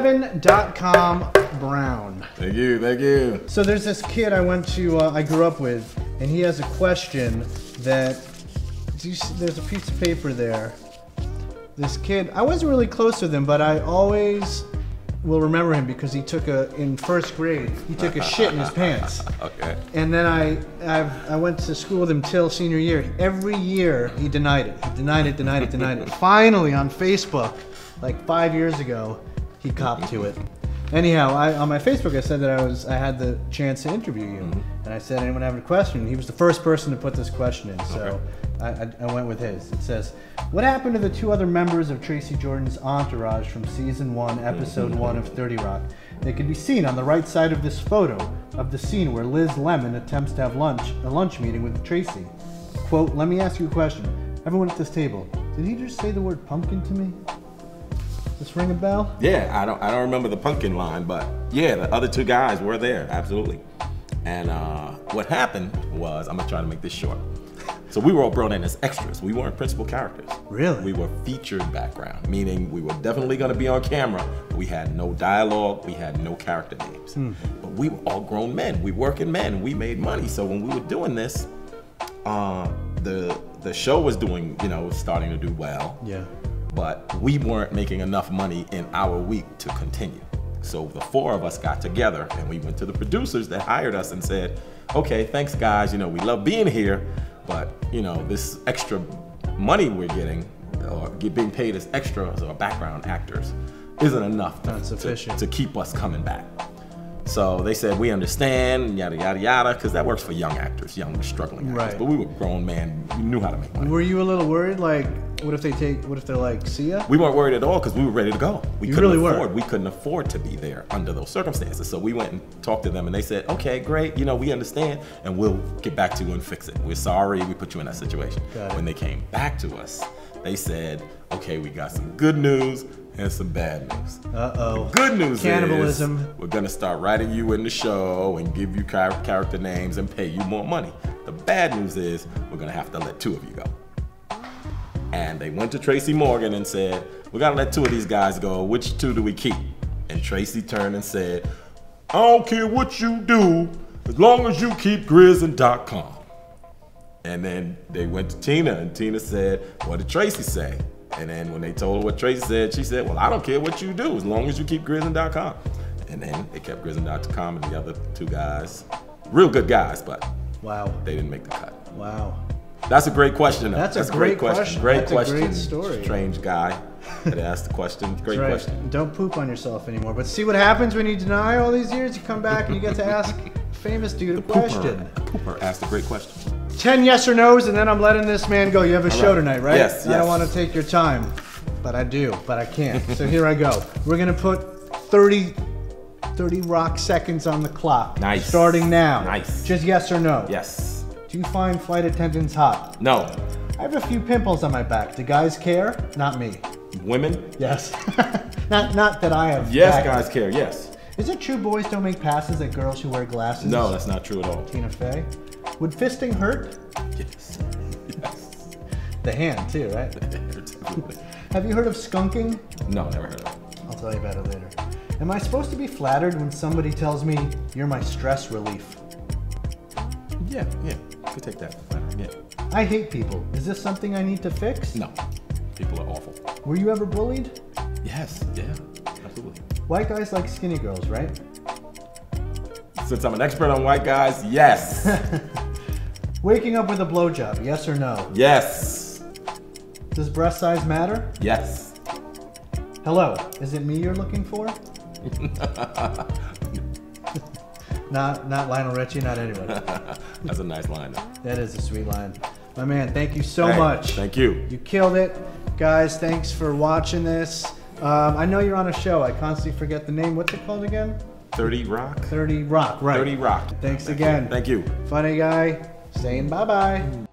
Kevin.com Brown. Thank you, thank you. So there's this kid I grew up with, and he has a question that, there's a piece of paper there. This kid, I wasn't really close with him, but I always will remember him because he took in first grade, he took a shit in his pants. Okay. And then I went to school with him till senior year. Every year he denied it. He denied it. Finally on Facebook, like 5 years ago, he copped to it. Anyhow, on my Facebook I said that I had the chance to interview you, and I said, anyone have a question? He was the first person to put this question in, so I went with his. It says, what happened to the two other members of Tracy Jordan's entourage from season 1, episode 1 of 30 Rock? They can be seen on the right side of this photo of the scene where Liz Lemon attempts to have a lunch meeting with Tracy. Quote, let me ask you a question. Everyone at this table, did he just say the word pumpkin to me? Does this ring a bell? Yeah, I don't remember the pumpkin line, but yeah, the other two guys were there, absolutely. And what happened was, I'm gonna try to make this short. So we were all brought in as extras. We weren't principal characters. Really? We were featured background, meaning we were definitely gonna be on camera, but we had no dialogue, we had no character names. But we were all grown men, we working men, we made money. So when we were doing this, the show was doing, starting to do well. Yeah. But we weren't making enough money in our week to continue. So the four of us got together and we went to the producers that hired us and said, okay, thanks guys, we love being here, but this extra money we're getting, or being paid as extras or background actors, isn't enough to keep us coming back. So they said, we understand, yada, yada, yada, because that works for young actors, young struggling actors. Right. But we were grown men, we knew how to make money. Were you a little worried, like, what if they're like, see ya? We weren't worried at all because we were ready to go. We couldn't afford to be there under those circumstances. So we went and talked to them and they said, okay, great, we understand and we'll get back to you and fix it. We're sorry we put you in that situation. When they came back to us, they said, okay, we got some good news and some bad news. Uh-oh. The good news Cannibalism. is we're gonna start writing you in the show and give you character names and pay you more money. The bad news is we're gonna have to let 2 of you go. And they went to Tracy Morgan and said, we gotta let 2 of these guys go. Which 2 do we keep? And Tracy turned and said, I don't care what you do, as long as you keep Grizzin.com. And then they went to Tina and Tina said, what did Tracy say? And then when they told her what Tracy said, she said, well, I don't care what you do, as long as you keep Grizzin.com. And then they kept Grizzin.com and the other 2 guys, real good guys, but they didn't make the cut. Wow. That's a great question. That's a great question. Great That's question. A great story. Strange guy that asked the question. Great question. Don't poop on yourself anymore. But see what happens when you deny all these years? You come back and you get to ask a famous dude a question. The pooper asked a great question. 10 yes or no's, and then I'm letting this man go. You have a show tonight, right? Yes. I don't want to take your time, but I do, but I can't. So here I go. We're gonna put 30 rock seconds on the clock. Nice. Starting now. Nice. Just yes or no. Yes. Do you find flight attendants hot? No. I have a few pimples on my back. Do guys care? Not me. Women? Yes. not that I have. Yes, guys care. Yes. Is it true boys don't make passes at girls who wear glasses? No, that's not true at all. Tina Fey. Would fisting hurt? Yes. Yes. The hand too, right? Have you heard of skunking? No, never heard of it. I'll tell you about it later. Am I supposed to be flattered when somebody tells me you're my stress relief? Yeah. You could take that. Yeah. I hate people. Is this something I need to fix? No. People are awful. Were you ever bullied? Yes. Yeah. Absolutely. White guys like skinny girls, right? Since I'm an expert on white guys, yes. Waking up with a blowjob, yes or no? Yes. Does breast size matter? Yes. Hello, is it me you're looking for? Not Lionel Richie, not anyone. That's a nice line though. That is a sweet line. My man, thank you so much. Thank you. You killed it. Guys, thanks for watching this. I know you're on a show. I constantly forget the name. What's it called again? 30 Rock? 30 Rock, right. 30 Rock. Thanks again. Thank you. Funny guy, saying bye-bye.